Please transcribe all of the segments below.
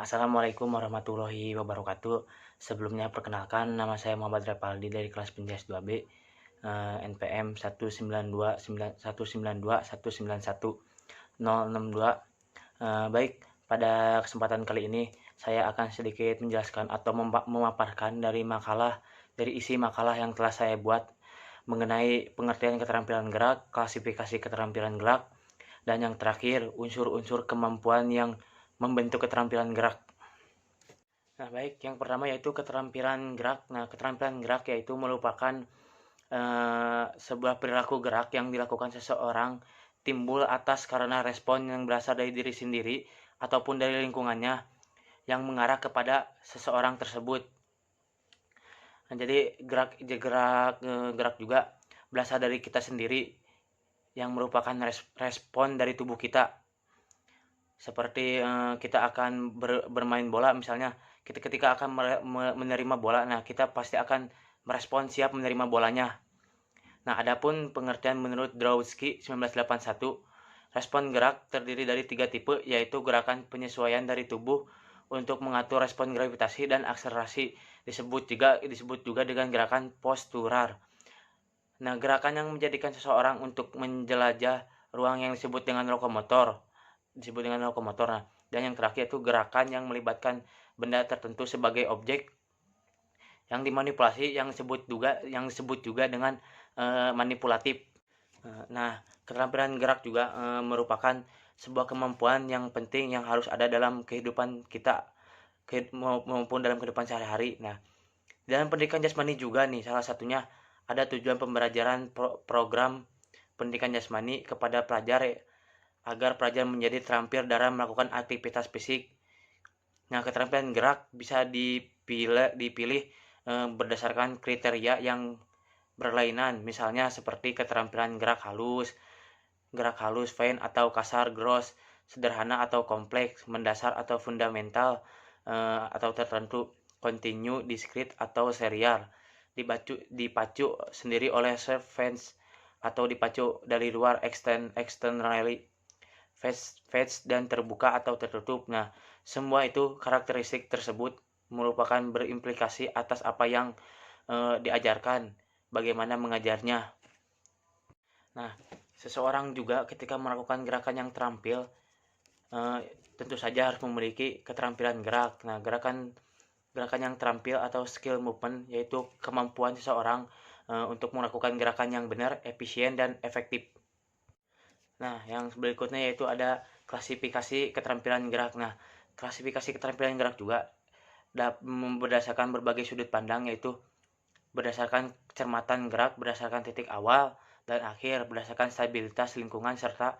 Assalamualaikum warahmatullahi wabarakatuh. Sebelumnya perkenalkan nama saya Muhammad Repaldi dari kelas Penjas 2B, NPM 19291919062. Baik, pada kesempatan kali ini saya akan sedikit menjelaskan atau memaparkan dari isi makalah yang telah saya buat mengenai pengertian keterampilan gerak, klasifikasi keterampilan gerak, dan yang terakhir unsur-unsur kemampuan yang membentuk keterampilan gerak. Nah, baik, yang pertama yaitu keterampilan gerak. Nah, keterampilan gerak yaitu merupakan sebuah perilaku gerak yang dilakukan seseorang timbul atas karena respon yang berasal dari diri sendiri ataupun dari lingkungannya yang mengarah kepada seseorang tersebut. Nah, jadi gerak juga berasal dari kita sendiri yang merupakan respon dari tubuh kita. Seperti kita akan bermain bola misalnya, ketika akan menerima bola, nah kita pasti akan merespon siap menerima bolanya. Nah, adapun pengertian menurut Drawsky 1981, respon gerak terdiri dari 3 tipe, yaitu gerakan penyesuaian dari tubuh untuk mengatur respon gravitasi dan akselerasi, disebut juga dengan gerakan postural. Nah, gerakan yang menjadikan seseorang untuk menjelajah ruang yang disebut dengan lokomotor. Nah, dan yang terakhir itu gerakan yang melibatkan benda tertentu sebagai objek yang dimanipulasi, yang disebut juga dengan manipulatif. Nah, keterampilan gerak juga merupakan sebuah kemampuan yang penting yang harus ada dalam kehidupan kita maupun dalam kehidupan sehari-hari. Nah, dalam pendidikan jasmani juga nih, salah satunya ada tujuan pembelajaran program pendidikan jasmani kepada pelajar agar pelajar menjadi terampil dalam melakukan aktivitas fisik. Nah, keterampilan gerak bisa dipilih berdasarkan kriteria yang berlainan, misalnya seperti keterampilan gerak halus, fine atau kasar, gross, sederhana atau kompleks, mendasar atau fundamental, atau tertentu, continue, discrete atau serial, dipacu sendiri oleh self-fence atau dipacu dari luar externally, fast dan terbuka atau tertutup. Nah, semua itu karakteristik tersebut merupakan berimplikasi atas apa yang diajarkan, bagaimana mengajarnya. Nah, seseorang juga ketika melakukan gerakan yang terampil tentu saja harus memiliki keterampilan gerak. Nah, gerakan yang terampil atau skill movement yaitu kemampuan seseorang untuk melakukan gerakan yang benar, efisien, dan efektif. Nah, yang berikutnya yaitu ada klasifikasi keterampilan gerak. Nah, klasifikasi keterampilan gerak juga berdasarkan berbagai sudut pandang, yaitu berdasarkan kecermatan gerak, berdasarkan titik awal dan akhir, berdasarkan stabilitas lingkungan, serta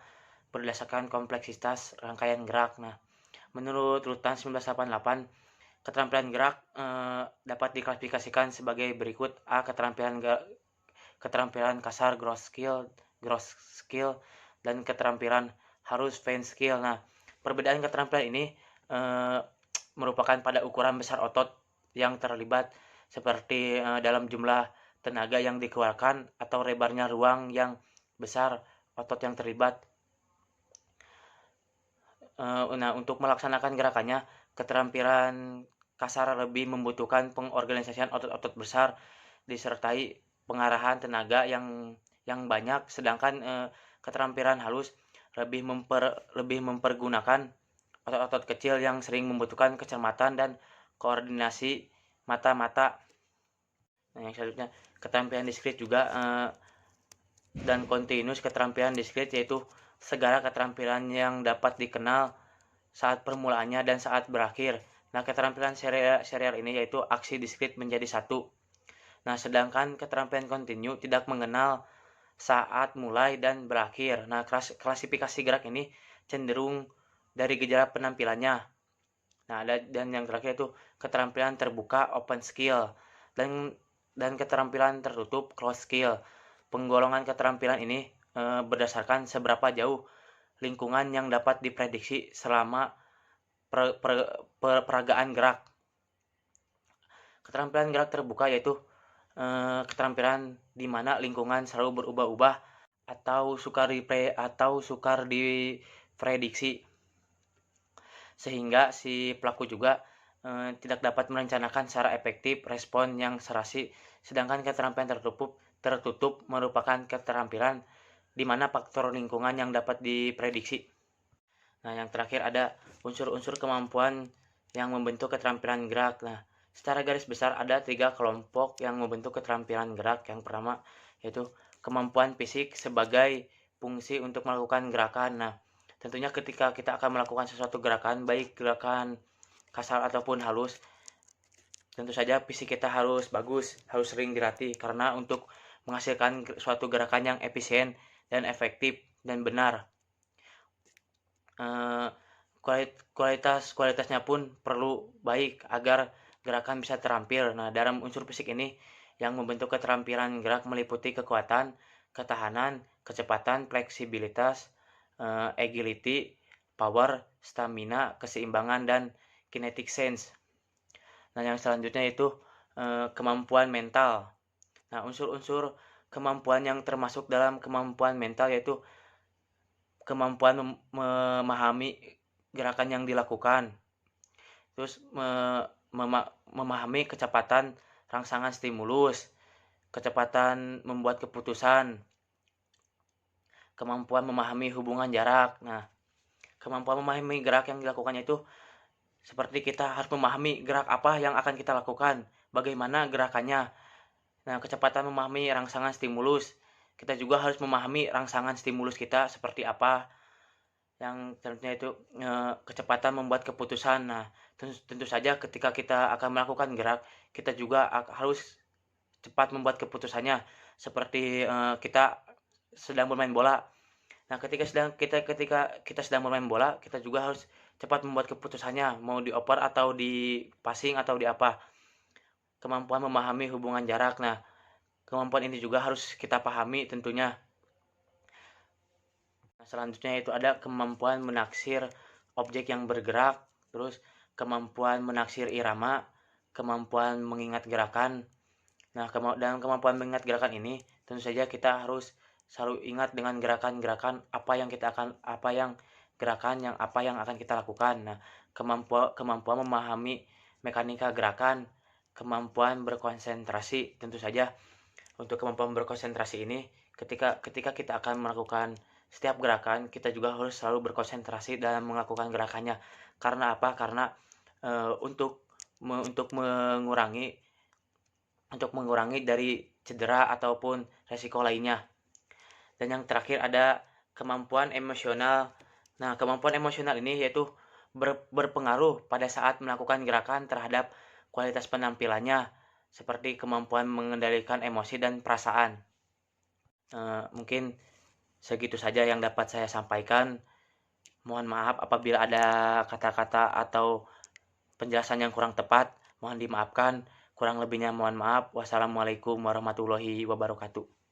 berdasarkan kompleksitas rangkaian gerak. Nah, menurut Rutan 1988, keterampilan gerak dapat diklasifikasikan sebagai berikut. A. Keterampilan kasar, gross skill, dan keterampilan halus, fine skill. Nah, perbedaan keterampilan ini merupakan pada ukuran besar otot yang terlibat, seperti dalam jumlah tenaga yang dikeluarkan atau lebarnya ruang yang besar otot yang terlibat. Nah, untuk melaksanakan gerakannya, keterampilan kasar lebih membutuhkan pengorganisasian otot-otot besar disertai pengarahan tenaga yang banyak, sedangkan keterampilan halus lebih mempergunakan otot-otot kecil yang sering membutuhkan kecermatan dan koordinasi mata. Nah, yang selanjutnya keterampilan diskrit juga dan kontinus. Keterampilan diskrit yaitu segala keterampilan yang dapat dikenal saat permulaannya dan saat berakhir. Nah, keterampilan serial ini yaitu aksi diskrit menjadi satu. Nah, sedangkan keterampilan kontinu tidak mengenal saat mulai dan berakhir. Nah, klasifikasi gerak ini cenderung dari gejala penampilannya. Nah, dan yang terakhir itu keterampilan terbuka, open skill, dan keterampilan tertutup, closed skill. Penggolongan keterampilan ini berdasarkan seberapa jauh lingkungan yang dapat diprediksi selama peragaan gerak. Keterampilan gerak terbuka yaitu keterampilan di mana lingkungan selalu berubah-ubah atau sukar diprediksi. sehingga si pelaku juga tidak dapat merencanakan secara efektif respon yang serasi, sedangkan keterampilan tertutup merupakan keterampilan di mana faktor lingkungan yang dapat diprediksi. Nah, yang terakhir ada unsur-unsur kemampuan yang membentuk keterampilan gerak. Nah, secara garis besar ada 3 kelompok yang membentuk keterampilan gerak. Yang pertama yaitu kemampuan fisik sebagai fungsi untuk melakukan gerakan. Nah, tentunya ketika kita akan melakukan sesuatu gerakan, baik gerakan kasar ataupun halus, tentu saja fisik kita harus bagus, harus sering dilatih karena untuk menghasilkan suatu gerakan yang efisien dan efektif dan benar. Kualitasnya pun perlu baik agar gerakan bisa terampil. Nah, dalam unsur fisik ini yang membentuk keterampilan gerak meliputi kekuatan, ketahanan, kecepatan, fleksibilitas, agility, power, stamina, keseimbangan, dan kinetic sense. Nah, yang selanjutnya itu kemampuan mental. Nah, unsur-unsur kemampuan yang termasuk dalam kemampuan mental yaitu kemampuan memahami gerakan yang dilakukan, terus memahami kecepatan rangsangan stimulus, kecepatan membuat keputusan, kemampuan memahami hubungan jarak. Nah, kemampuan memahami gerak yang dilakukannya itu seperti kita harus memahami gerak apa yang akan kita lakukan, bagaimana gerakannya. Nah, kecepatan memahami rangsangan stimulus, kita juga harus memahami rangsangan stimulus kita seperti apa. Yang selanjutnya itu kecepatan membuat keputusan. Nah, tentu saja ketika kita akan melakukan gerak, kita juga harus cepat membuat keputusannya. Seperti kita sedang bermain bola. Nah, ketika kita sedang bermain bola, kita juga harus cepat membuat keputusannya, mau dioper atau di passing atau di apa. Kemampuan memahami hubungan jarak. Nah, kemampuan ini juga harus kita pahami tentunya. Nah, selanjutnya itu ada kemampuan menaksir objek yang bergerak, terus kemampuan menaksir irama, kemampuan mengingat gerakan. Nah, dalam kemampuan mengingat gerakan ini, tentu saja kita harus selalu ingat dengan gerakan-gerakan apa yang akan kita lakukan. Nah, kemampuan memahami mekanika gerakan, kemampuan berkonsentrasi. Tentu saja untuk kemampuan berkonsentrasi ini ketika kita akan melakukan setiap gerakan, kita juga harus selalu berkonsentrasi dalam melakukan gerakannya. Karena apa? Karena untuk mengurangi dari cedera ataupun resiko lainnya. Dan yang terakhir ada kemampuan emosional. Nah, kemampuan emosional ini yaitu berpengaruh pada saat melakukan gerakan terhadap kualitas penampilannya, seperti kemampuan mengendalikan emosi dan perasaan. Mungkin segitu saja yang dapat saya sampaikan. Mohon maaf apabila ada kata-kata atau penjelasan yang kurang tepat, mohon dimaafkan. Kurang lebihnya mohon maaf. Wassalamualaikum warahmatullahi wabarakatuh.